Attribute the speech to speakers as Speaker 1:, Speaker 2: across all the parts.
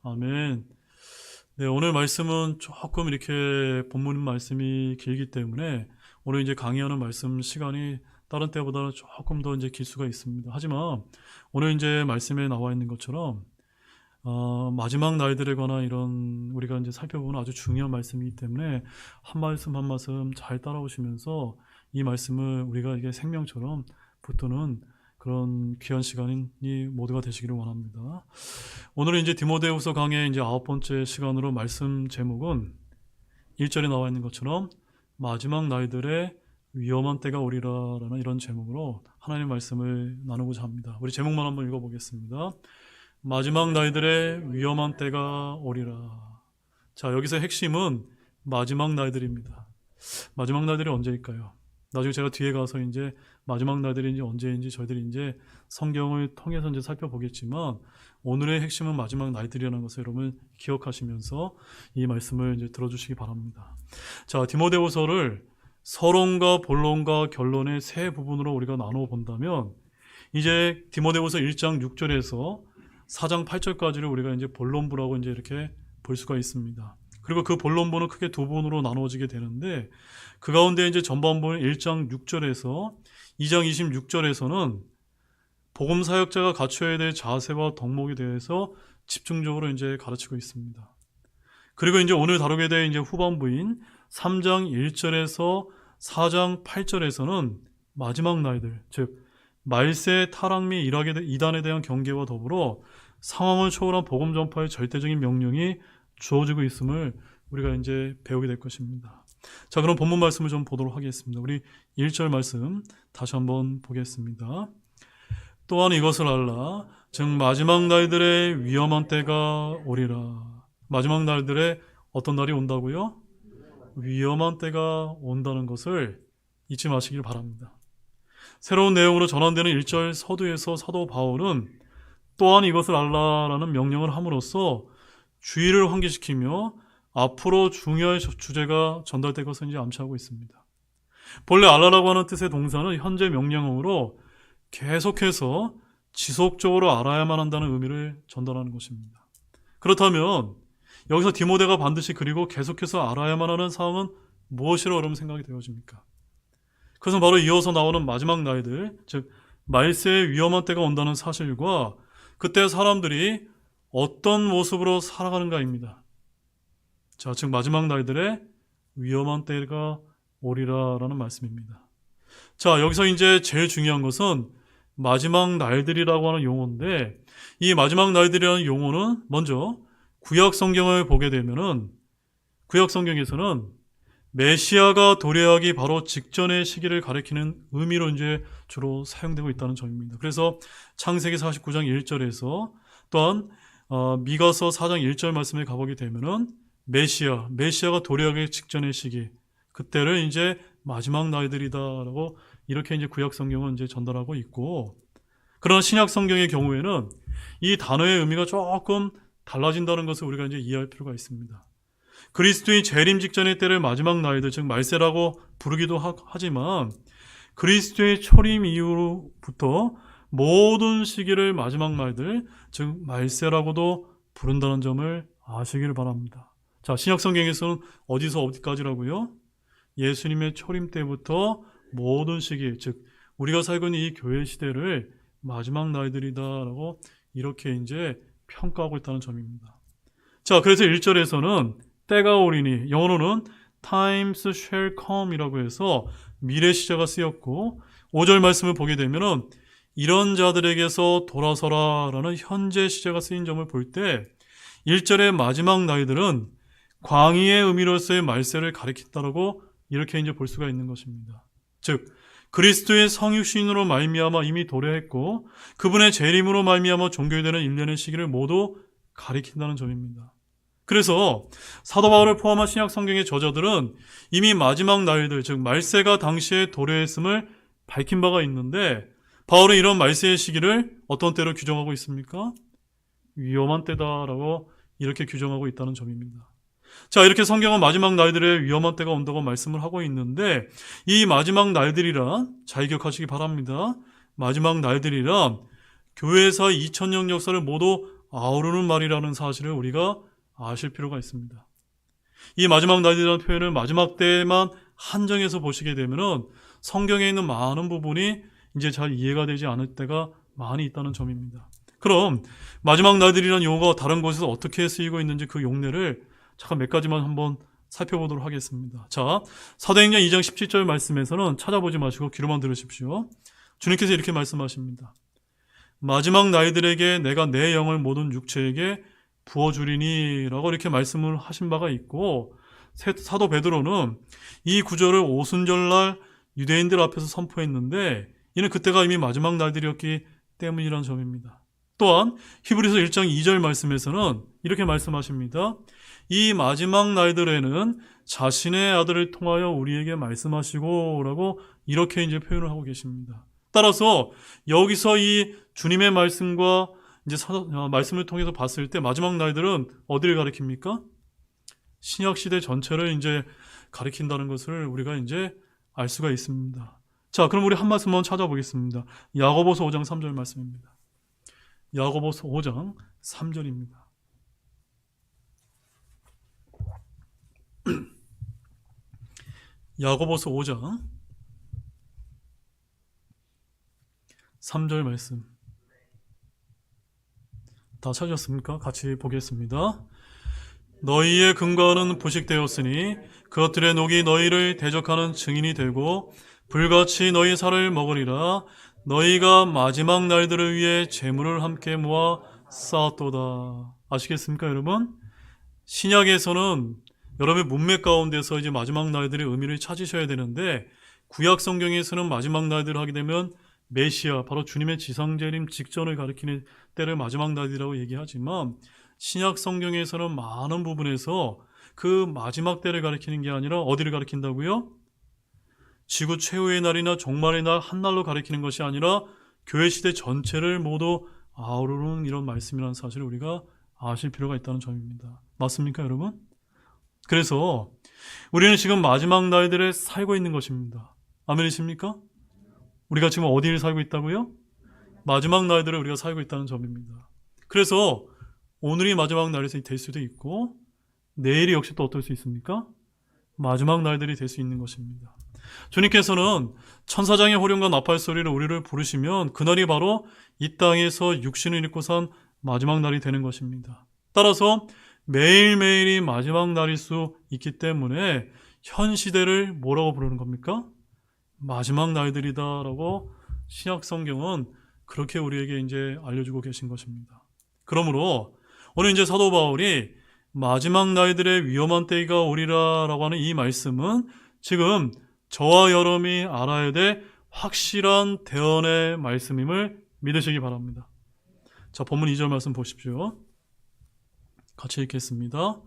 Speaker 1: 아멘. 네, 오늘 말씀은 조금 이렇게 본문 말씀이 길기 때문에 오늘 이제 강의하는 말씀 시간이 다른 때보다는 조금 더 이제 길 수가 있습니다. 하지만 오늘 이제 말씀에 나와 있는 것처럼 마지막 날들에 관한 이런 우리가 이제 살펴보는 아주 중요한 말씀이기 때문에 한 말씀 한 말씀 잘 따라오시면서 이 말씀을 우리가 이게 생명처럼 붙드는 그런 귀한 시간이 모두가 되시기를 원합니다. 오늘은 이제 디모데후서 강의 이제 9번째 시간으로 말씀 제목은 1절에 나와 있는 것처럼 마지막 날들의 위험한 때가 오리라라는 이런 제목으로 하나님의 말씀을 나누고자 합니다. 우리 제목만 한번 읽어보겠습니다. 마지막 날들의 위험한 때가 오리라. 자, 여기서 핵심은 마지막 날들입니다. 마지막 날들이 언제일까요? 나중에 제가 뒤에 가서 이제 마지막 날들이 언제인지 저희들이 이제 성경을 통해서 이제 살펴보겠지만 오늘의 핵심은 마지막 날들이라는 것을 여러분 기억하시면서 이 말씀을 이제 들어주시기 바랍니다. 자, 디모데후서를 서론과 본론과 결론의 세 부분으로 우리가 나누어 본다면 이제 디모데후서 1장 6절에서 4장 8절까지를 우리가 이제 본론부라고 이제 이렇게 볼 수가 있습니다. 그리고 그 본론부는 크게 두 부분으로 나누어지게 되는데 그 가운데 이제 전반부는 1장 6절에서 2장 26절에서는 복음 사역자가 갖춰야 될 자세와 덕목에 대해서 집중적으로 이제 가르치고 있습니다. 그리고 이제 오늘 다루게 될 이제 후반부인 3장 1절에서 4장 8절에서는 마지막 날들, 즉 말세, 타락 및 이단에 대한 경계와 더불어 상황을 초월한 복음 전파의 절대적인 명령이 주어지고 있음을 우리가 이제 배우게 될 것입니다. 자, 그럼 본문 말씀을 좀 보도록 하겠습니다. 우리 1절 말씀 다시 한번 보겠습니다. 또한 이것을 알라. 즉 마지막 날들의 위험한 때가 오리라. 마지막 날들의 어떤 날이 온다고요? 위험한 때가 온다는 것을 잊지 마시길 바랍니다. 새로운 내용으로 전환되는 1절 서두에서 사도 바울은 또한 이것을 알라라는 명령을 함으로써 주의를 환기시키며 앞으로 중요한 주제가 전달될 것을 이제 암시하고 있습니다. 본래 알라라고 하는 뜻의 동사는 현재 명령어로 계속해서 지속적으로 알아야만 한다는 의미를 전달하는 것입니다. 그렇다면 여기서 디모데가 반드시 그리고 계속해서 알아야만 하는 사항은 무엇이라고 여러분 생각이 되어집니까? 그것은 바로 이어서 나오는 마지막 날들, 즉 말세의 위험한 때가 온다는 사실과 그때 사람들이 어떤 모습으로 살아가는가입니다. 자, 즉 마지막 날들의 위험한 때가 오리라라는 말씀입니다. 자, 여기서 이제 제일 중요한 것은 마지막 날들이라고 하는 용어인데 이 마지막 날들이라는 용어는 먼저 구약 성경을 보게 되면은 구약 성경에서는 메시아가 도래하기 바로 직전의 시기를 가리키는 의미로 이제 주로 사용되고 있다는 점입니다. 그래서 창세기 49장 1절에서 또한 미가서 4장 1절 말씀에 가보게 되면은 메시아가 도래하기 직전의 시기, 그때를 이제 마지막 날들이다라고 이렇게 이제 구약 성경은 이제 전달하고 있고, 그러나 신약 성경의 경우에는 이 단어의 의미가 조금 달라진다는 것을 우리가 이제 이해할 필요가 있습니다. 그리스도의 재림 직전의 때를 마지막 날들, 즉 말세라고 부르기도 하지만 그리스도의 초림 이후부터 모든 시기를 마지막 날들, 즉 말세라고도 부른다는 점을 아시기를 바랍니다. 자, 신약 성경에서는 어디서 어디까지라고요? 예수님의 초림 때부터 모든 시기, 즉 우리가 살고 있는 이 교회 시대를 마지막 날들이다라고 이렇게 이제 평가하고 있다는 점입니다. 자, 그래서 1절에서는 때가 오리니, 영어로는 times shall come 이라고 해서 미래 시제가 쓰였고, 5절 말씀을 보게 되면은 이런 자들에게서 돌아서라 라는 현재 시제가 쓰인 점을 볼 때 1절의 마지막 날들은 광의의 의미로서의 말세를 가리킨다라고 이렇게 이제 볼 수가 있는 것입니다. 즉 그리스도의 성육신으로 말미암아 이미 도래했고 그분의 재림으로 말미암아 종결되는 일련의 시기를 모두 가리킨다는 점입니다. 그래서 사도 바울을 포함한 신약 성경의 저자들은 이미 마지막 날들, 즉 말세가 당시에 도래했음을 밝힌 바가 있는데 바울은 이런 말세의 시기를 어떤 때로 규정하고 있습니까? 위험한 때다라고 이렇게 규정하고 있다는 점입니다. 자, 이렇게 성경은 마지막 날들의 위험한 때가 온다고 말씀을 하고 있는데 이 마지막 날들이란 잘 기억하시기 바랍니다. 마지막 날들이란 교회사 2000년 역사를 모두 아우르는 말이라는 사실을 우리가 아실 필요가 있습니다. 이 마지막 날이라는 표현을 마지막 때에만 한정해서 보시게 되면은 성경에 있는 많은 부분이 이제 잘 이해가 되지 않을 때가 많이 있다는 점입니다. 그럼 마지막 날들이라는 용어가 다른 곳에서 어떻게 쓰이고 있는지 그 용례를 잠깐 몇 가지만 한번 살펴보도록 하겠습니다. 자, 사도행전 2장 17절 말씀에서는 찾아보지 마시고 귀로만 들으십시오. 주님께서 이렇게 말씀하십니다. 마지막 날들에게 내가 내 영을 모든 육체에게 부어주리니 라고 이렇게 말씀을 하신 바가 있고, 사도 베드로는 이 구절을 오순절날 유대인들 앞에서 선포했는데 이는 그때가 이미 마지막 날들이었기 때문이라는 점입니다. 또한 히브리서 1장 2절 말씀에서는 이렇게 말씀하십니다. 이 마지막 날들에는 자신의 아들을 통하여 우리에게 말씀하시고 라고 이렇게 이제 표현을 하고 계십니다. 따라서 여기서 이 주님의 말씀과 이제 말씀을 통해서 봤을 때 마지막 날들은 어디를 가리킵니까? 신약 시대 전체를 이제 가리킨다는 것을 우리가 이제 알 수가 있습니다. 자, 그럼 우리 한 말씀만 찾아보겠습니다. 야고보서 5장 3절 말씀입니다. 야고보서 5장 3절입니다. 야고보서 5장 3절 말씀. 다 찾았습니까? 같이 보겠습니다. 너희의 근거는 부식되었으니 그것들의 녹이 너희를 대적하는 증인이 되고 불같이 너희 살을 먹으리라. 너희가 마지막 날들을 위해 재물을 함께 모아 쌓았도다. 아시겠습니까, 여러분? 신약에서는 여러분의 문맥 가운데서 이제 마지막 날들의 의미를 찾으셔야 되는데, 구약 성경에서는 마지막 날들을 하게 되면 메시아, 바로 주님의 지상재림 직전을 가리키는 때를 마지막 날이라고 얘기하지만, 신약 성경에서는 많은 부분에서 그 마지막 때를 가리키는 게 아니라 어디를 가리킨다고요? 지구 최후의 날이나 종말의 날 한 날로 가리키는 것이 아니라 교회 시대 전체를 모두 아우르는 이런 말씀이라는 사실을 우리가 아실 필요가 있다는 점입니다. 맞습니까, 여러분? 그래서 우리는 지금 마지막 날들에 살고 있는 것입니다. 아멘이십니까? 우리가 지금 어디를 살고 있다고요? 마지막 날들을 우리가 살고 있다는 점입니다. 그래서 오늘이 마지막 날이 될 수도 있고 내일이 역시 또 어떨 수 있습니까? 마지막 날들이 될 수 있는 것입니다. 주님께서는 천사장의 호령과 나팔 소리를 우리를 부르시면 그날이 바로 이 땅에서 육신을 입고 산 마지막 날이 되는 것입니다. 따라서 매일매일이 마지막 날일 수 있기 때문에 현 시대를 뭐라고 부르는 겁니까? 마지막 날들이다라고 신약 성경은 그렇게 우리에게 이제 알려주고 계신 것입니다. 그러므로 오늘 이제 사도 바울이 마지막 날들의 위험한 때가 오리라라고 하는 이 말씀은 지금 저와 여러분이 알아야 될 확실한 대언의 말씀임을 믿으시기 바랍니다. 자, 본문 2절 말씀 보십시오. 같이 읽겠습니다.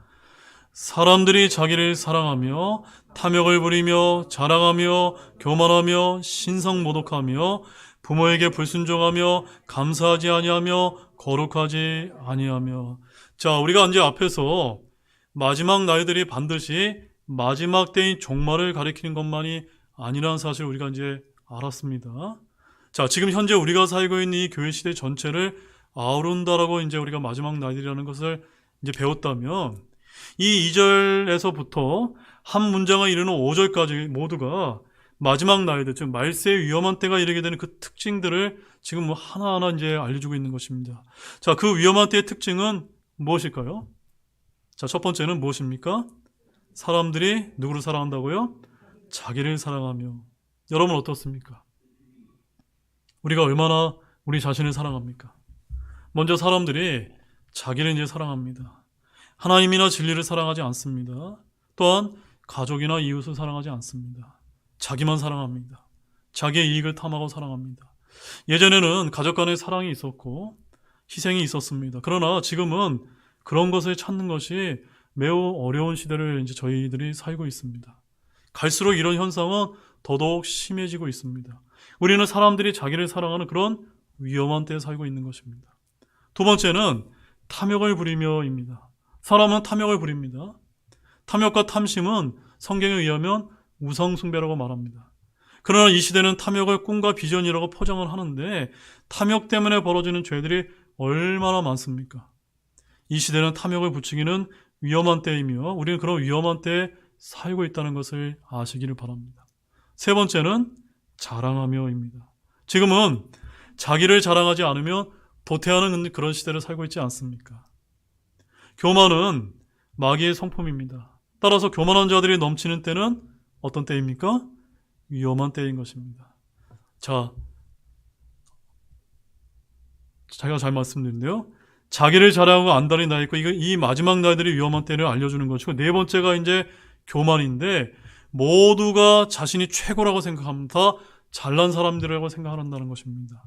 Speaker 1: 사람들이 자기를 사랑하며 탐욕을 부리며 자랑하며 교만하며 신성모독하며 부모에게 불순종하며 감사하지 아니하며 거룩하지 아니하며. 자, 우리가 이제 앞에서 마지막 날들이 반드시 마지막 때인 종말을 가리키는 것만이 아니라는 사실을 우리가 이제 알았습니다. 자, 지금 현재 우리가 살고 있는 이 교회 시대 전체를 아우른다라고 이제 우리가 마지막 날이라는 것을 이제 배웠다면 이 2절에서부터 한 문장을 이르는 5절까지 모두가 마지막 날들, 즉 말세의 위험한 때가 이르게 되는 그 특징들을 지금 뭐 하나하나 이제 알려주고 있는 것입니다. 자, 그 위험한 때의 특징은 무엇일까요? 자, 첫 번째는 무엇입니까? 사람들이 누구를 사랑한다고요? 자기를 사랑하며. 여러분 어떻습니까? 우리가 얼마나 우리 자신을 사랑합니까? 먼저 사람들이 자기를 이제 사랑합니다. 하나님이나 진리를 사랑하지 않습니다. 또한 가족이나 이웃을 사랑하지 않습니다. 자기만 사랑합니다. 자기의 이익을 탐하고 사랑합니다. 예전에는 가족 간의 사랑이 있었고 희생이 있었습니다. 그러나 지금은 그런 것을 찾는 것이 매우 어려운 시대를 이제 저희들이 살고 있습니다. 갈수록 이런 현상은 더더욱 심해지고 있습니다. 우리는 사람들이 자기를 사랑하는 그런 위험한 때에 살고 있는 것입니다. 두 번째는 탐욕을 부리며입니다. 사람은 탐욕을 부립니다. 탐욕과 탐심은 성경에 의하면 우상숭배라고 말합니다. 그러나 이 시대는 탐욕을 꿈과 비전이라고 포장을 하는데 탐욕 때문에 벌어지는 죄들이 얼마나 많습니까? 이 시대는 탐욕을 부추기는 위험한 때이며 우리는 그런 위험한 때에 살고 있다는 것을 아시기를 바랍니다. 세 번째는 자랑하며입니다. 지금은 자기를 자랑하지 않으면 도태하는 그런 시대를 살고 있지 않습니까? 교만은 마귀의 성품입니다. 따라서 교만한 자들이 넘치는 때는 어떤 때입니까? 위험한 때인 것입니다. 자, 자기가 잘 말씀드린데요. 자기를 자랑하고 안달이 나 있고 이 마지막 날들이 위험한 때를 알려주는 것이고, 네 번째가 이제 교만인데, 모두가 자신이 최고라고 생각합니다. 잘난 사람들이라고 생각한다는 것입니다.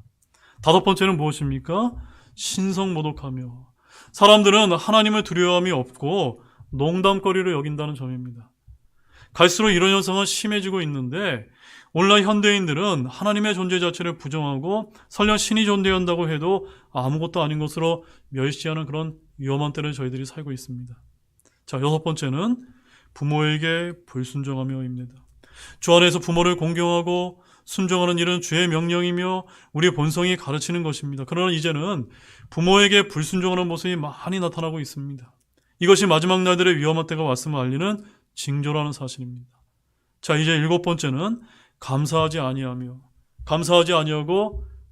Speaker 1: 다섯 번째는 무엇입니까? 신성모독하며, 사람들은 하나님을 두려움이 없고 농담거리로 여긴다는 점입니다. 갈수록 이런 현상은 심해지고 있는데, 오늘날 현대인들은 하나님의 존재 자체를 부정하고 설령 신이 존재한다고 해도 아무것도 아닌 것으로 멸시하는 그런 위험한 때를 저희들이 살고 있습니다. 자, 여섯 번째는 부모에게 불순종하며입니다. 주 안에서 부모를 공경하고 순종하는 일은 주의 명령이며 우리의 본성이 가르치는 것입니다. 그러나 이제는 부모에게 불순종하는 모습이 많이 나타나고 있습니다. 이것이 마지막 날들의 위험한 때가 왔음을 알리는 징조라는 사실입니다. 자, 이제 일곱 번째는 감사하지 아니하고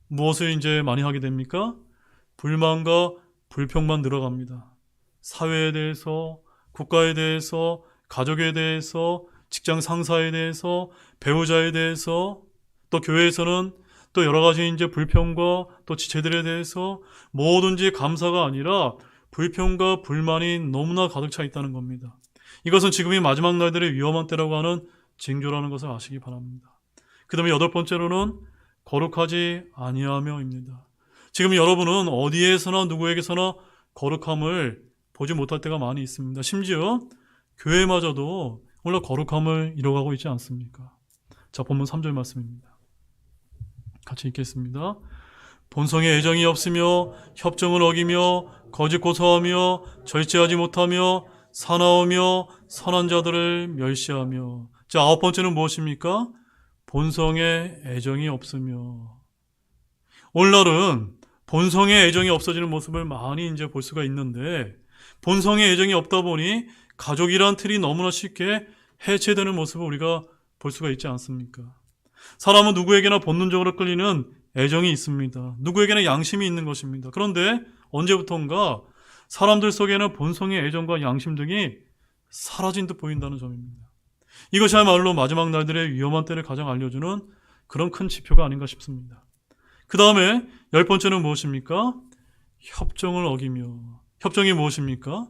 Speaker 1: 무엇을 이제 많이 하게 됩니까? 불만과 불평만 늘어갑니다. 사회에 대해서, 국가에 대해서, 가족에 대해서, 직장 상사에 대해서, 배우자에 대해서, 또 교회에서는 또 여러 가지 이제 불평과 또 지체들에 대해서 뭐든지 감사가 아니라 불평과 불만이 너무나 가득 차 있다는 겁니다. 이것은 지금이 마지막 날들의 위험한 때라고 하는 징조라는 것을 아시기 바랍니다. 그 다음에 여덟 번째로는 거룩하지 아니하며입니다. 지금 여러분은 어디에서나 누구에게서나 거룩함을 보지 못할 때가 많이 있습니다. 심지어 교회마저도 오늘 거룩함을 잃어가고 있지 않습니까? 자, 본문 3절 말씀입니다. 같이 읽겠습니다. 본성에 애정이 없으며 협정을 어기며 거짓 고소하며 절제하지 못하며 사나우며 선한 자들을 멸시하며. 자, 아홉 번째는 무엇입니까? 본성에 애정이 없으며. 오늘날은 본성에 애정이 없어지는 모습을 많이 이제 볼 수가 있는데, 본성에 애정이 없다 보니 가족이란 틀이 너무나 쉽게 해체되는 모습을 우리가 볼 수가 있지 않습니까? 사람은 누구에게나 본능적으로 끌리는 애정이 있습니다. 누구에게나 양심이 있는 것입니다. 그런데 언제부턴가 사람들 속에는 본성의 애정과 양심 등이 사라진 듯 보인다는 점입니다. 이것이야말로 마지막 날들의 위험한 때를 가장 알려주는 그런 큰 지표가 아닌가 싶습니다. 그 다음에 열 번째는 무엇입니까? 협정을 어기며. 협정이 무엇입니까?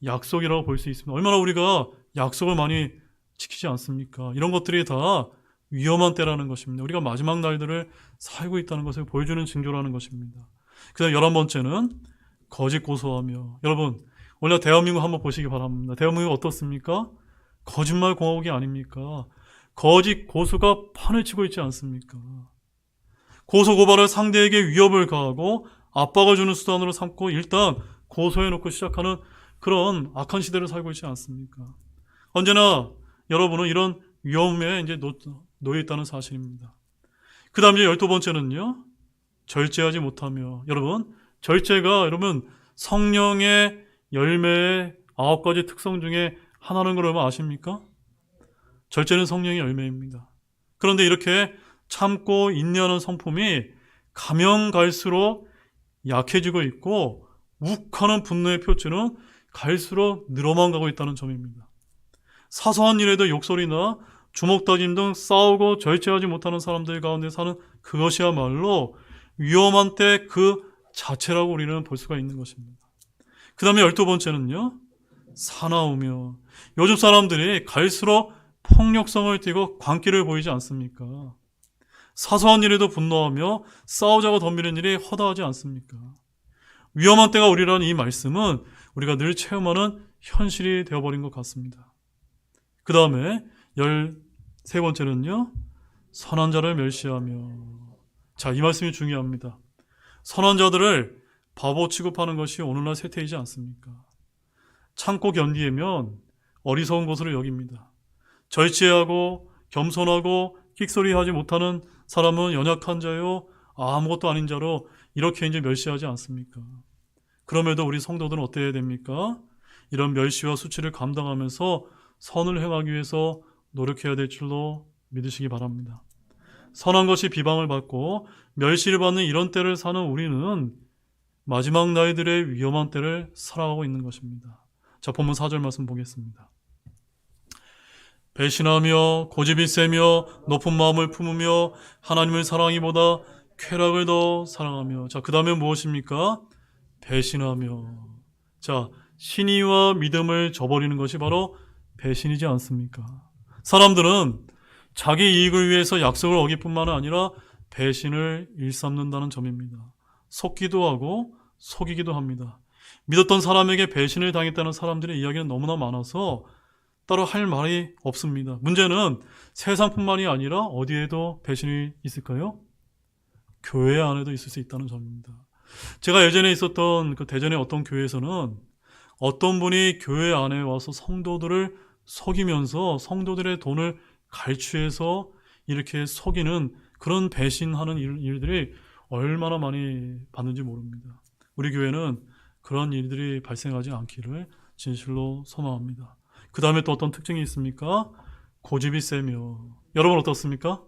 Speaker 1: 약속이라고 볼 수 있습니다. 얼마나 우리가 약속을 많이 지키지 않습니까? 이런 것들이 다 위험한 때라는 것입니다. 우리가 마지막 날들을 살고 있다는 것을 보여주는 징조라는 것입니다. 그 다음 11번째는 거짓 고소하며. 여러분, 오늘 대한민국 한번 보시기 바랍니다. 대한민국 어떻습니까? 거짓말 공화국이 아닙니까? 거짓 고소가 판을 치고 있지 않습니까? 고소 고발을 상대에게 위협을 가하고 압박을 주는 수단으로 삼고 일단 고소해놓고 시작하는 그런 악한 시대를 살고 있지 않습니까? 언제나 여러분은 이런 위험에 이제 놓여 있다는 사실입니다. 그 다음 이제 12번째는요, 절제하지 못하며. 여러분, 절제가 여러분 성령의 열매의 9가지 특성 중에 하나는 걸 여러분 아십니까? 절제는 성령의 열매입니다. 그런데 이렇게 참고 인내하는 성품이 가면 갈수록 약해지고 있고, 욱하는 분노의 표출은 갈수록 늘어만 가고 있다는 점입니다. 사소한 일에도 욕설이나 주먹다짐 등 싸우고 절제하지 못하는 사람들 가운데 사는 그것이야말로 위험한 때 그 자체라고 우리는 볼 수가 있는 것입니다. 그 다음에 12번째는요, 사나우며. 요즘 사람들이 갈수록 폭력성을 띠고 광기를 보이지 않습니까? 사소한 일에도 분노하며 싸우자고 덤비는 일이 허다하지 않습니까? 위험한 때가 오리라는 이 말씀은 우리가 늘 체험하는 현실이 되어버린 것 같습니다. 그 다음에 13번째는요, 선한 자를 멸시하며. 자, 이 말씀이 중요합니다. 선한 자들을 바보 취급하는 것이 오늘날 세태이지 않습니까? 참고 견디면 어리석은 것으로 여깁니다. 절제하고 겸손하고 끽소리하지 못하는 사람은 연약한 자요, 아무것도 아닌 자로 이렇게 이제 멸시하지 않습니까? 그럼에도 우리 성도들은 어때야 됩니까? 이런 멸시와 수치를 감당하면서 선을 행하기 위해서 노력해야 될 줄로 믿으시기 바랍니다. 선한 것이 비방을 받고 멸시를 받는 이런 때를 사는 우리는 마지막 날들의 위험한 때를 살아가고 있는 것입니다. 자, 본문 4절 말씀 보겠습니다. 배신하며 고집이 세며 높은 마음을 품으며 하나님을 사랑하기보다 쾌락을 더 사랑하며. 자, 그 다음에 무엇입니까? 배신하며. 자, 신의와 믿음을 저버리는 것이 바로 배신이지 않습니까? 사람들은 자기 이익을 위해서 약속을 어길 뿐만 아니라 배신을 일삼는다는 점입니다. 속기도 하고 속이기도 합니다. 믿었던 사람에게 배신을 당했다는 사람들의 이야기는 너무나 많아서 따로 할 말이 없습니다. 문제는 세상뿐만이 아니라 어디에도 배신이 있을까요? 교회 안에도 있을 수 있다는 점입니다. 제가 예전에 있었던 그 대전의 어떤 교회에서는 어떤 분이 교회 안에 와서 성도들을 속이면서 성도들의 돈을 갈취해서 이렇게 속이는 그런 배신하는 일들이 얼마나 많이 받는지 모릅니다. 우리 교회는 그런 일들이 발생하지 않기를 진실로 소망합니다. 그 다음에 또 어떤 특징이 있습니까? 고집이 세며. 여러분 어떻습니까?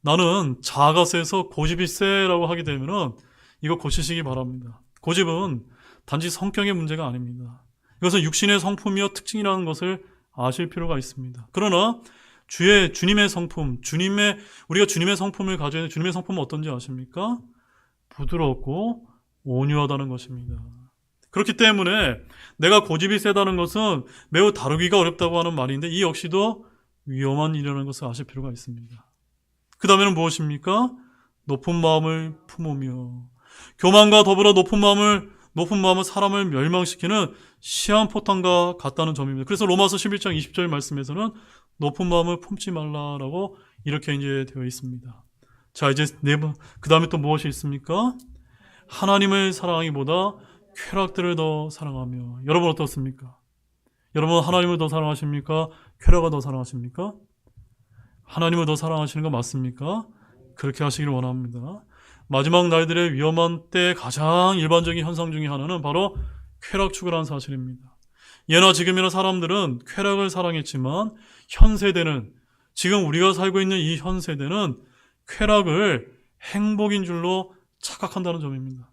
Speaker 1: 나는 자아가 세서 고집이 세라고 하게 되면은 이거 고치시기 바랍니다. 고집은 단지 성격의 문제가 아닙니다. 이것은 육신의 성품이요 특징이라는 것을 아실 필요가 있습니다. 그러나 주님의 성품, 우리가 주님의 성품을 가져야 되는 주님의 성품은 어떤지 아십니까? 부드럽고 온유하다는 것입니다. 그렇기 때문에 내가 고집이 세다는 것은 매우 다루기가 어렵다고 하는 말인데 이 역시도 위험한 일이라는 것을 아실 필요가 있습니다. 그 다음에는 무엇입니까? 높은 마음을 품으며. 교만과 더불어 높은 마음은 사람을 멸망시키는 시한포탄과 같다는 점입니다. 그래서 로마서 11장 20절 말씀에서는 높은 마음을 품지 말라라고 이렇게 이제 되어 있습니다. 자, 이제 그 다음에 또 무엇이 있습니까? 하나님을 사랑하기보다 쾌락들을 더 사랑하며. 여러분 어떻습니까? 여러분 하나님을 더 사랑하십니까? 쾌락을 더 사랑하십니까? 하나님을 더 사랑하시는 거 맞습니까? 그렇게 하시기를 원합니다. 마지막 날들의 위험한 때 가장 일반적인 현상 중에 하나는 바로 쾌락 추구라는 사실입니다. 예나 지금이나 사람들은 쾌락을 사랑했지만 현 세대는, 지금 우리가 살고 있는 이 현 세대는 쾌락을 행복인 줄로 착각한다는 점입니다.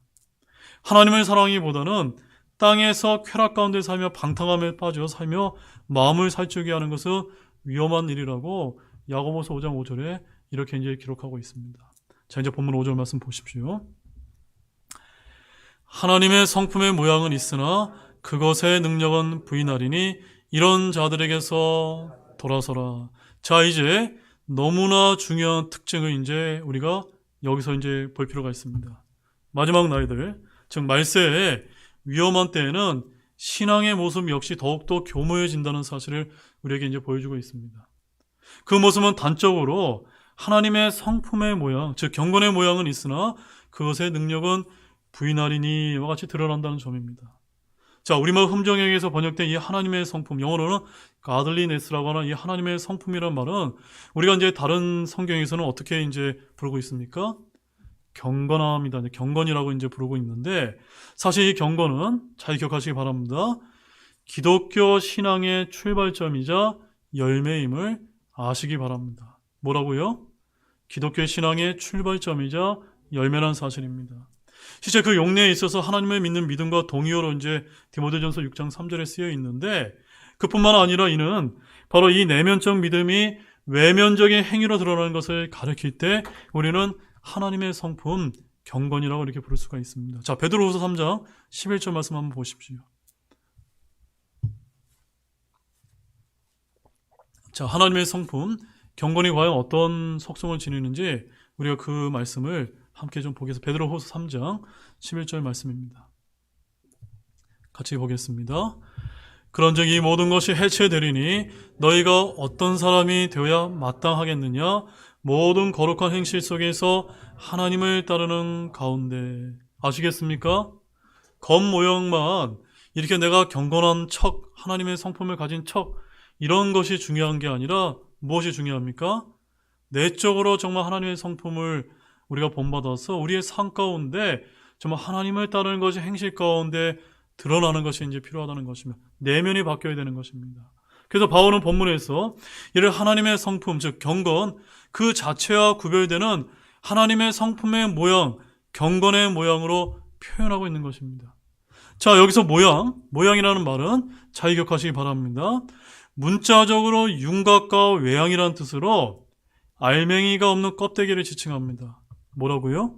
Speaker 1: 하나님을 사랑하기보다는 땅에서 쾌락 가운데 살며 방탕함에 빠져 살며 마음을 살찌게 하는 것은 위험한 일이라고 야고보서 5장 5절에 이렇게 이제 기록하고 있습니다. 자, 이제 본문 5절 말씀 보십시오. 하나님의 성품의 모양은 있으나 그것의 능력은 부인하리니 이런 자들에게서 돌아서라. 자, 이제 너무나 중요한 특징을 이제 우리가 여기서 이제 볼 필요가 있습니다. 마지막 날들, 즉 말세의 위험한 때에는 신앙의 모습 역시 더욱더 교모해진다는 사실을 우리에게 이제 보여주고 있습니다. 그 모습은 단적으로 하나님의 성품의 모양, 즉 경건의 모양은 있으나 그것의 능력은 부인하리니와 같이 드러난다는 점입니다. 자, 우리말 흠정역에서 번역된 이 하나님의 성품, 영어로는 godliness라고 하는 이 하나님의 성품이란 말은 우리가 이제 다른 성경에서는 어떻게 이제 부르고 있습니까? 경건함이다. 경건이라고 이제 부르고 있는데 사실 이 경건은 잘 기억하시기 바랍니다. 기독교 신앙의 출발점이자 열매임을 아시기 바랍니다. 뭐라고요? 기독교 신앙의 출발점이자 열매란 사실입니다. 실제 그 용례에 있어서 하나님을 믿는 믿음과 동의어로 이제 디모데전서 6장 3절에 쓰여 있는데 그뿐만 아니라 이는 바로 이 내면적 믿음이 외면적인 행위로 드러나는 것을 가리킬 때 우리는 하나님의 성품 경건이라고 이렇게 부를 수가 있습니다. 자, 베드로후서 3장 11절 말씀 한번 보십시오. 자, 하나님의 성품 경건이 과연 어떤 속성을 지니는지 우리가 그 말씀을 함께 좀 보겠습니다. 베드로후서 3장 11절 말씀입니다. 같이 보겠습니다. 그런즉 이 모든 것이 해체되리니 너희가 어떤 사람이 되어야 마땅하겠느냐? 모든 거룩한 행실 속에서 하나님을 따르는 가운데. 아시겠습니까? 겉모형만 이렇게 내가 경건한 척, 하나님의 성품을 가진 척, 이런 것이 중요한 게 아니라 무엇이 중요합니까? 내적으로 정말 하나님의 성품을 우리가 본받아서 우리의 삶 가운데 정말 하나님을 따르는 것이 행실 가운데 드러나는 것이 이제 필요하다는 것입니다. 내면이 바뀌어야 되는 것입니다. 그래서 바울은 본문에서 이를 하나님의 성품, 즉 경건 그 자체와 구별되는 하나님의 성품의 모양, 경건의 모양으로 표현하고 있는 것입니다. 자, 여기서 모양이라는 말은 잘 기억하시기 바랍니다. 문자적으로 윤곽과 외양이라는 뜻으로 알맹이가 없는 껍데기를 지칭합니다. 뭐라고요?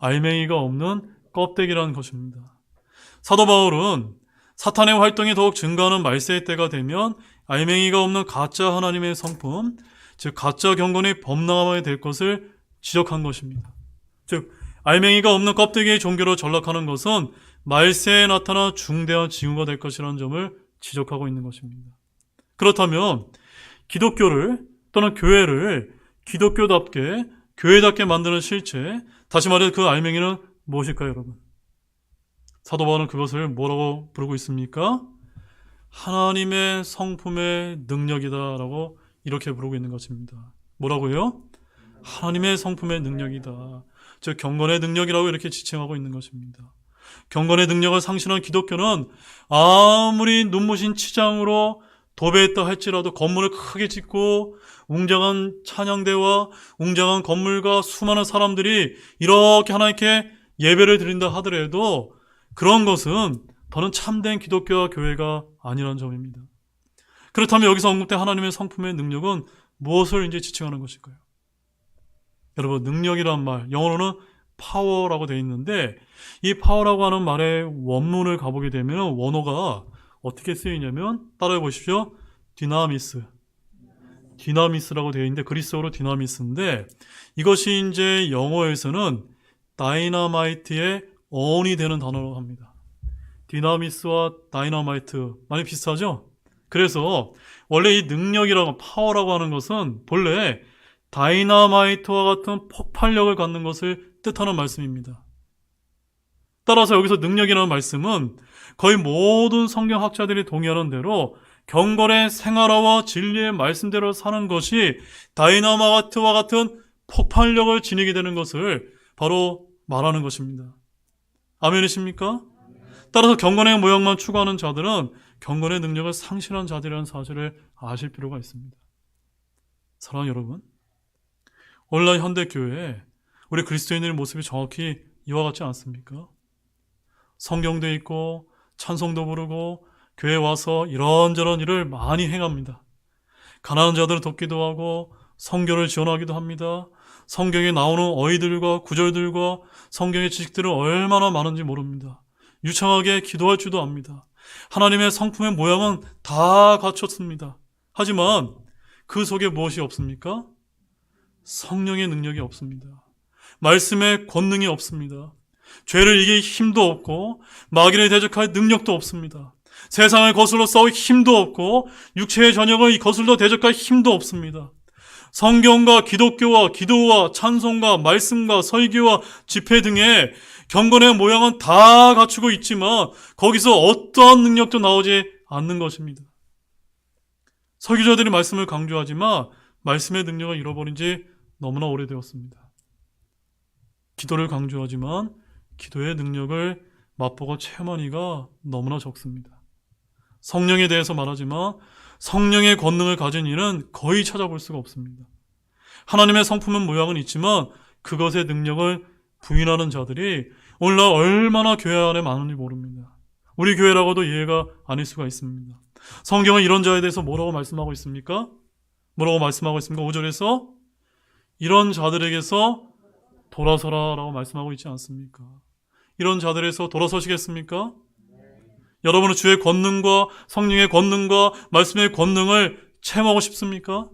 Speaker 1: 알맹이가 없는 껍데기라는 것입니다. 사도 바울은 사탄의 활동이 더욱 증가하는 말세의 때가 되면 알맹이가 없는 가짜 하나님의 성품, 즉 가짜 경건이 범람하게 될 것을 지적한 것입니다. 즉 알맹이가 없는 껍데기의 종교로 전락하는 것은 말세에 나타나 중대한 징후가 될 것이라는 점을 지적하고 있는 것입니다. 그렇다면 기독교를 또는 교회를 기독교답게 교회답게 만드는 실체, 다시 말해 그 알맹이는 무엇일까요, 여러분? 사도 바울은 그것을 뭐라고 부르고 있습니까? 하나님의 성품의 능력이다라고 이렇게 부르고 있는 것입니다. 뭐라고요? 하나님의 성품의 능력이다. 즉 경건의 능력이라고 이렇게 지칭하고 있는 것입니다. 경건의 능력을 상실한 기독교는 아무리 눈부신 치장으로 도배했다 할지라도 건물을 크게 짓고 웅장한 찬양대와 웅장한 건물과 수많은 사람들이 이렇게 하나님께 예배를 드린다 하더라도 그런 것은 더는 참된 기독교와 교회가 아니라는 점입니다. 그렇다면 여기서 언급된 하나님의 성품의 능력은 무엇을 이제 지칭하는 것일까요? 여러분, 능력이란 말, 영어로는 파워라고 되어 있는데 이 파워라고 하는 말의 원문을 가보게 되면 원어가 어떻게 쓰이냐면 따라해 보십시오. 디나미스라고 되어 있는데 그리스어로 디나미스인데 이것이 이제 영어에서는 다이너마이트의 어원이 되는 단어라고 합니다. 디나미스와 다이너마이트 많이 비슷하죠? 그래서 원래 이 능력이라고 파워라고 하는 것은 본래 다이너마이트와 같은 폭발력을 갖는 것을 뜻하는 말씀입니다. 따라서 여기서 능력이라는 말씀은 거의 모든 성경학자들이 동의하는 대로 경건의 생활화와 진리의 말씀대로 사는 것이 다이너마이트와 같은 폭발력을 지니게 되는 것을 바로 말하는 것입니다. 아멘이십니까? 따라서 경건의 모양만 추구하는 자들은 경건의 능력을 상실한 자들이라는 사실을 아실 필요가 있습니다. 사랑하는 여러분, 오늘날 현대교회에 우리 그리스도인의 모습이 정확히 이와 같지 않습니까? 성경도 읽고 찬송도 부르고 교회에 와서 이런저런 일을 많이 행합니다. 가난한 자들을 돕기도 하고 성경을 지원하기도 합니다. 성경에 나오는 어휘들과 구절들과 성경의 지식들은 얼마나 많은지 모릅니다. 유창하게 기도할 줄도 압니다. 하나님의 성품의 모양은 다 갖췄습니다. 하지만 그 속에 무엇이 없습니까? 성령의 능력이 없습니다. 말씀의 권능이 없습니다. 죄를 이길 힘도 없고 마귀를 대적할 능력도 없습니다. 세상을 거슬러 싸울 힘도 없고 육체의 전역을 거슬러 대적할 힘도 없습니다. 성경과 기독교와 기도와 찬송과 말씀과 설교와 집회 등의 경건의 모양은 다 갖추고 있지만 거기서 어떠한 능력도 나오지 않는 것입니다. 설교자들이 말씀을 강조하지만 말씀의 능력을 잃어버린 지 너무나 오래되었습니다. 기도를 강조하지만 기도의 능력을 맛보고 체험한 이가 너무나 적습니다. 성령에 대해서 말하지만 성령의 권능을 가진 이는 거의 찾아볼 수가 없습니다. 하나님의 성품은 모양은 있지만 그것의 능력을 부인하는 자들이 오늘날 얼마나 교회 안에 많은지 모릅니다. 우리 교회라고도 이해가 아닐 수가 있습니다. 성경은 이런 자에 대해서 뭐라고 말씀하고 있습니까? 뭐라고 말씀하고 있습니까? 5절에서 이런 자들에게서 돌아서라 라고 말씀하고 있지 않습니까? 이런 자들에서 돌아서시겠습니까? 여러분은 주의 권능과 성령의 권능과 말씀의 권능을 체험하고 싶습니까?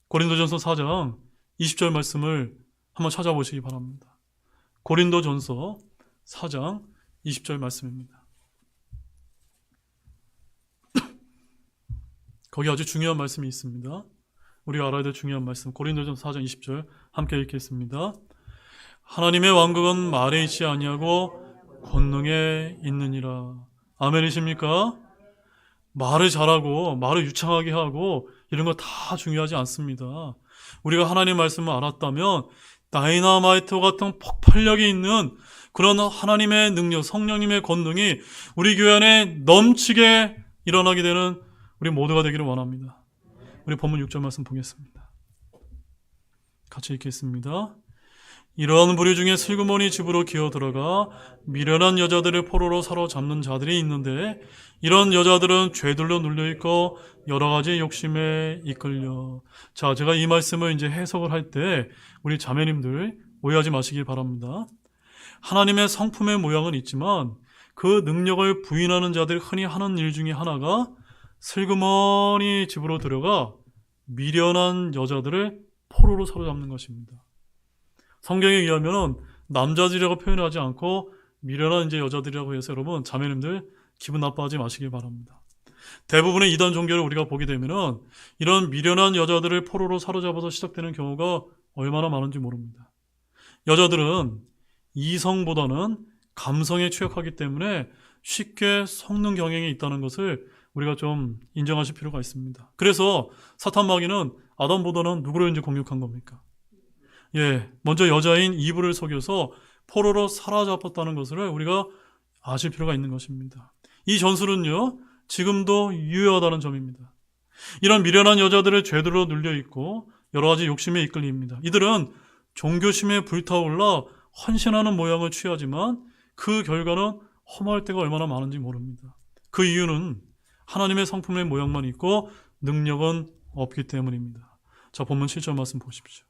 Speaker 1: 고린도전서 4장 20절 말씀을 한번 찾아보시기 바랍니다. 고린도전서 4장 20절 말씀입니다. 거기 아주 중요한 말씀이 있습니다. 우리가 알아야 될 중요한 말씀, 고린도전서 4장 20절 함께 읽겠습니다. 하나님의 왕국은 말에 있지 아니하고 권능에 있느니라. 아멘이십니까? 말을 잘하고 말을 유창하게 하고 이런 거 다 중요하지 않습니다. 우리가 하나님의 말씀을 알았다면 다이너마이트 같은 폭발력이 있는 그런 하나님의 능력, 성령님의 권능이 우리 교회 안에 넘치게 일어나게 되는 우리 모두가 되기를 원합니다. 우리 본문 6절 말씀 보겠습니다. 같이 읽겠습니다. 이러한 무리 중에 슬그머니 집으로 기어 들어가 미련한 여자들을 포로로 사로잡는 자들이 있는데 이런 여자들은 죄들로 눌려있고 여러 가지 욕심에 이끌려. 자, 제가 이 말씀을 이제 해석을 할 때 우리 자매님들 오해하지 마시길 바랍니다. 하나님의 성품의 모양은 있지만 그 능력을 부인하는 자들이 흔히 하는 일 중에 하나가 슬그머니 집으로 들어가 미련한 여자들을 포로로 사로잡는 것입니다. 성경에 의하면 남자들이라고 표현하지 않고 미련한 이제 여자들이라고 해서 여러분 자매님들 기분 나빠하지 마시길 바랍니다. 대부분의 이단 종교를 우리가 보게 되면은 이런 미련한 여자들을 포로로 사로잡아서 시작되는 경우가 얼마나 많은지 모릅니다. 여자들은 이성보다는 감성에 취약하기 때문에 쉽게 속는 경향이 있다는 것을 우리가 좀 인정하실 필요가 있습니다. 그래서 사탄 마귀는 아담보다는 누구를 이제 공격한 겁니까? 먼저 여자인 이브를 속여서 포로로 사로잡았다는 것을 우리가 아실 필요가 있는 것입니다. 이 전술은요, 지금도 유효하다는 점입니다. 이런 미련한 여자들을 죄들로 눌려있고 여러 가지 욕심에 이끌립니다. 이들은 종교심에 불타올라 헌신하는 모양을 취하지만 그 결과는 허무할 때가 얼마나 많은지 모릅니다. 그 이유는 하나님의 성품의 모양만 있고 능력은 없기 때문입니다. 자, 본문 7절 말씀 보십시오.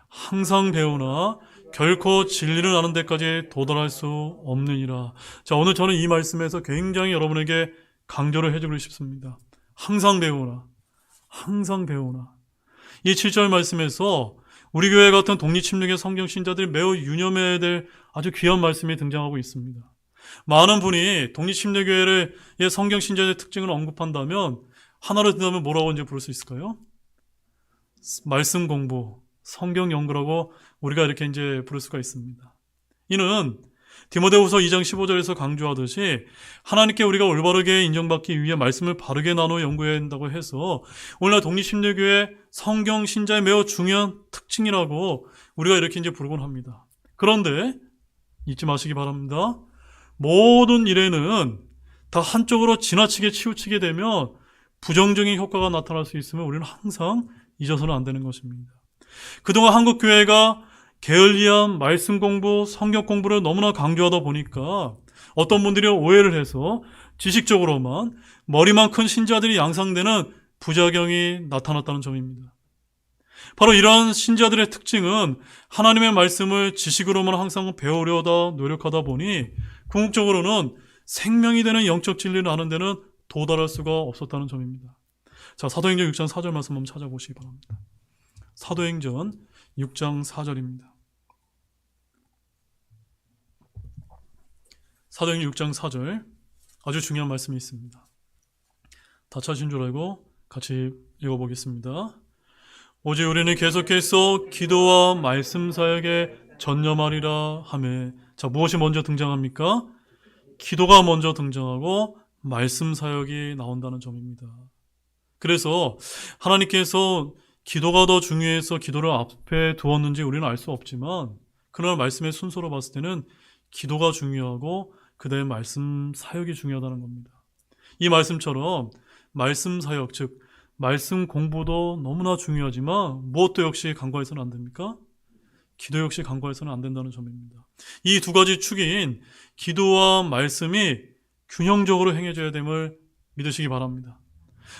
Speaker 1: 항상 배우나 결코 진리를 아는 데까지 도달할 수 없느니라. 자, 오늘 저는 이 말씀에서 굉장히 여러분에게 강조를 해주고 싶습니다. 항상 배우나, 항상 배우나. 이 7절 말씀에서 우리 교회 같은 독립침략의 성경 신자들이 매우 유념해야 될 아주 귀한 말씀이 등장하고 있습니다. 많은 분이 독립침략교회의 성경 신자의 특징을 언급한다면 하나로 든다면 뭐라고 이제 부를 수 있을까요? 말씀 공부, 성경 연구라고 우리가 이렇게 이제 부를 수가 있습니다. 이는 디모데후서 2장 15절에서 강조하듯이 하나님께 우리가 올바르게 인정받기 위해 말씀을 바르게 나눠 연구해야 한다고 해서 오늘날 독립침례교회 성경 신자의 매우 중요한 특징이라고 우리가 이렇게 이제 부르곤 합니다. 그런데 잊지 마시기 바랍니다. 모든 일에는 다 한쪽으로 지나치게 치우치게 되면 부정적인 효과가 나타날 수 있으면 우리는 항상 잊어서는 안 되는 것입니다. 그동안 한국 교회가 게을리한 말씀 공부, 성경 공부를 너무나 강조하다 보니까 어떤 분들이 오해를 해서 지식적으로만 머리만 큰 신자들이 양상되는 부작용이 나타났다는 점입니다. 바로 이러한 신자들의 특징은 하나님의 말씀을 지식으로만 항상 배우려다 노력하다 보니 궁극적으로는 생명이 되는 영적 진리를 아는 데는 도달할 수가 없었다는 점입니다. 자, 사도행전 6장 4절 말씀 한번 찾아보시기 바랍니다. 사도행전 6장 4절입니다. 사도행전 6장 4절 아주 중요한 말씀이 있습니다. 다 찾으신 줄 알고 같이 읽어보겠습니다. 오직 우리는 계속해서 기도와 말씀 사역에 전념하리라 하매. 자, 무엇이 먼저 등장합니까? 기도가 먼저 등장하고 말씀 사역이 나온다는 점입니다. 그래서 하나님께서 기도가 더 중요해서 기도를 앞에 두었는지 우리는 알 수 없지만 그러나 말씀의 순서로 봤을 때는 기도가 중요하고 그 다음에 말씀 사역이 중요하다는 겁니다. 이 말씀처럼 말씀 사역, 즉 말씀 공부도 너무나 중요하지만 무엇도 역시 간과해서는 안 됩니까? 기도 역시 간과해서는 안 된다는 점입니다. 이 두 가지 축인 기도와 말씀이 균형적으로 행해져야 됨을 믿으시기 바랍니다.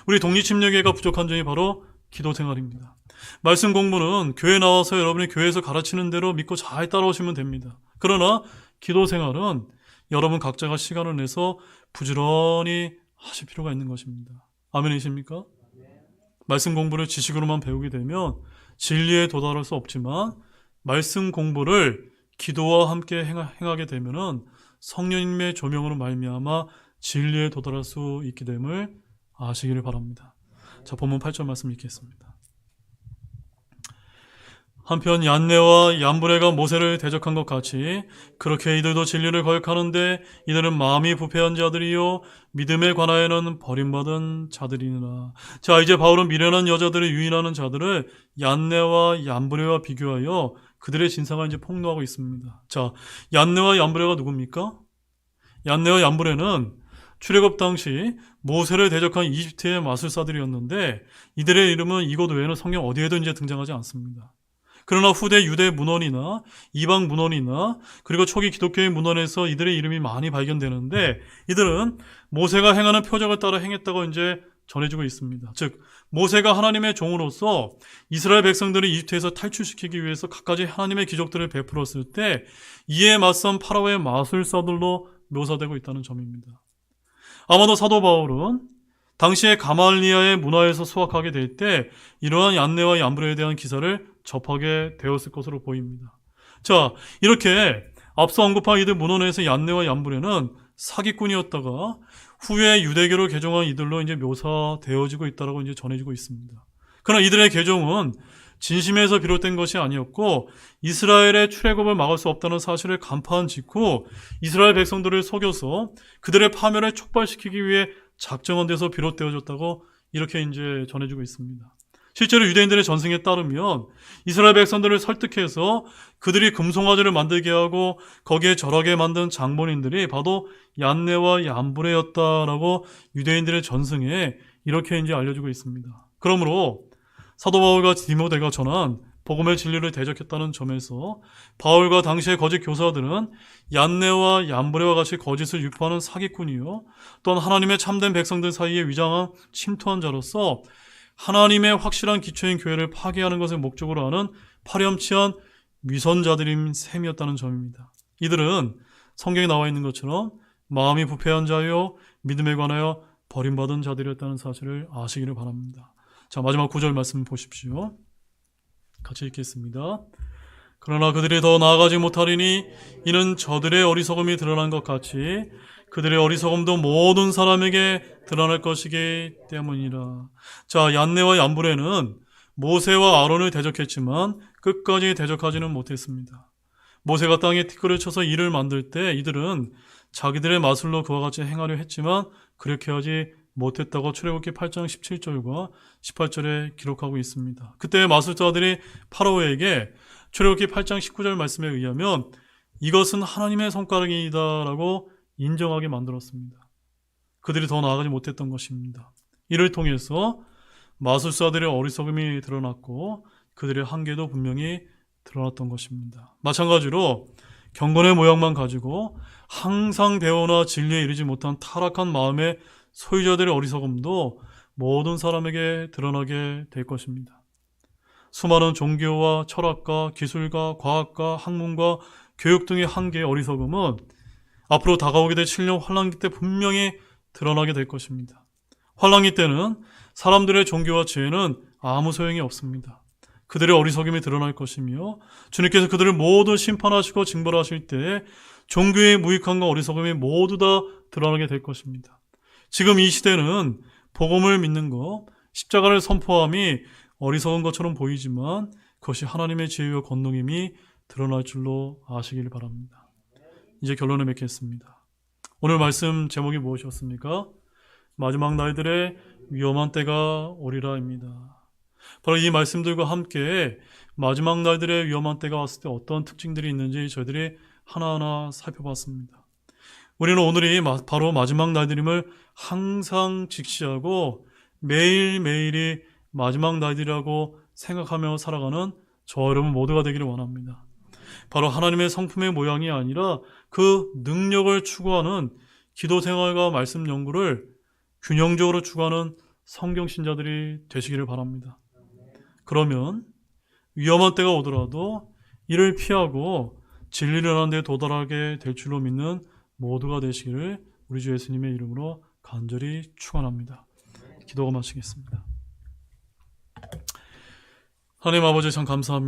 Speaker 1: 우리 독립침례교회가 부족한 점이 바로 기도 생활입니다. 말씀 공부는 교회 나와서 여러분이 교회에서 가르치는 대로 믿고 잘 따라오시면 됩니다. 그러나 기도 생활은 여러분 각자가 시간을 내서 부지런히 하실 필요가 있는 것입니다. 아멘이십니까? 말씀 공부를 지식으로만 배우게 되면 진리에 도달할 수 없지만 말씀 공부를 기도와 함께 행하게 되면 성령님의 조명으로 말미암아 진리에 도달할 수 있게 됨을 아시기를 바랍니다. 자, 본문 8절 말씀 읽겠습니다. 한편 얀네와 얀브레가 모세를 대적한 것 같이 그렇게 이들도 진리를 거역하는데 이들은 마음이 부패한 자들이요 믿음에 관하여는 버림받은 자들이니라. 자, 이제 바울은 미련한 여자들을 유인하는 자들을 얀네와 얀브레와 비교하여 그들의 진상을 이제 폭로하고 있습니다. 자, 얀네와 얀브레가 누굽니까? 얀네와 얀브레는 출애굽 당시 모세를 대적한 이집트의 마술사들이었는데 이들의 이름은 이곳 외에는 성경 어디에도 이제 등장하지 않습니다. 그러나 후대 유대 문헌이나 이방 문헌이나 그리고 초기 기독교의 문헌에서 이들의 이름이 많이 발견되는데 이들은 모세가 행하는 표적을 따라 행했다고 이제 전해지고 있습니다. 즉 모세가 하나님의 종으로서 이스라엘 백성들을 이집트에서 탈출시키기 위해서 갖가지 하나님의 기적들을 베풀었을 때 이에 맞선 파라오의 마술사들로 묘사되고 있다는 점입니다. 아마도 사도 바울은 당시에 가말리아의 문화에서 수학하게 될 때 이러한 얀네와 얀브레에 대한 기사를 접하게 되었을 것으로 보입니다. 자, 이렇게 앞서 언급한 이들 문헌에서 얀네와 얀브레는 사기꾼이었다가 후에 유대교로 개종한 이들로 이제 묘사되어지고 있다라고 이제 전해지고 있습니다. 그러나 이들의 개종은 진심에서 비롯된 것이 아니었고 이스라엘의 출애굽을 막을 수 없다는 사실을 간파한 직후 이스라엘 백성들을 속여서 그들의 파멸을 촉발시키기 위해 작정한 데서 비롯되어졌다고 이렇게 이제 전해지고 있습니다. 실제로 유대인들의 전승에 따르면 이스라엘 백성들을 설득해서 그들이 금송아지를 만들게 하고 거기에 절하게 만든 장본인들이 바로 얀네와 얀브레였다라고 유대인들의 전승에 이렇게 이제 알려지고 있습니다. 그러므로 사도 바울과 디모데가 전한 복음의 진리를 대적했다는 점에서 바울과 당시의 거짓 교사들은 얀네와 얀브레와 같이 거짓을 유포하는 사기꾼이요 또한 하나님의 참된 백성들 사이에 위장한 침투한 자로서 하나님의 확실한 기초인 교회를 파괴하는 것을 목적으로 하는 파렴치한 위선자들인 셈이었다는 점입니다. 이들은 성경에 나와 있는 것처럼 마음이 부패한 자요 믿음에 관하여 버림받은 자들이었다는 사실을 아시기를 바랍니다. 자, 마지막 9절 말씀 보십시오. 같이 읽겠습니다. 그러나 그들이 더 나아가지 못하리니 이는 저들의 어리석음이 드러난 것 같이 그들의 어리석음도 모든 사람에게 드러날 것이기 때문이라. 자, 얀네와 얀브레는 모세와 아론을 대적했지만 끝까지 대적하지는 못했습니다. 모세가 땅에 티끌을 쳐서 이를 만들 때 이들은 자기들의 마술로 그와 같이 행하려 했지만 그렇게 하지 못했다고 출애굽기 8장 17절과 18절에 기록하고 있습니다. 그때 마술자들이 파라오에게 출애굽기 8장 19절 말씀에 의하면 이것은 하나님의 손가락이다 라고 인정하게 만들었습니다. 그들이 더 나아가지 못했던 것입니다. 이를 통해서 마술사들의 어리석음이 드러났고 그들의 한계도 분명히 드러났던 것입니다. 마찬가지로 경건의 모양만 가지고 항상 배우나 진리에 이르지 못한 타락한 마음의 소유자들의 어리석음도 모든 사람에게 드러나게 될 것입니다. 수많은 종교와 철학과 기술과 과학과 학문과 교육 등의 한계의 어리석음은 앞으로 다가오게 될 7년 환란기 때 분명히 드러나게 될 것입니다. 환란기 때는 사람들의 종교와 지혜는 아무 소용이 없습니다. 그들의 어리석음이 드러날 것이며 주님께서 그들을 모두 심판하시고 징벌하실 때 종교의 무익함과 어리석음이 모두 다 드러나게 될 것입니다. 지금 이 시대는 복음을 믿는 것, 십자가를 선포함이 어리석은 것처럼 보이지만 그것이 하나님의 지혜와 권능임이 드러날 줄로 아시길 바랍니다. 이제 결론을 맺겠습니다. 오늘 말씀 제목이 무엇이었습니까? 마지막 날들의 위험한 때가 오리라입니다. 바로 이 말씀들과 함께 마지막 날들의 위험한 때가 왔을 때 어떤 특징들이 있는지 저희들이 하나하나 살펴봤습니다. 우리는 오늘이 바로 마지막 날들임을 항상 직시하고 매일매일이 마지막 날들이라고 생각하며 살아가는 저와 여러분 모두가 되기를 원합니다. 바로 하나님의 성품의 모양이 아니라 그 능력을 추구하는 기도 생활과 말씀 연구를 균형적으로 추구하는 성경 신자들이 되시기를 바랍니다. 그러면 위험한 때가 오더라도 이를 피하고 진리를 하는 데 도달하게 될 줄로 믿는 모두가 되시기를 우리 주 예수님의 이름으로 간절히 축원합니다. 기도가 마치겠습니다. 하나님 아버지 참 감사합니다.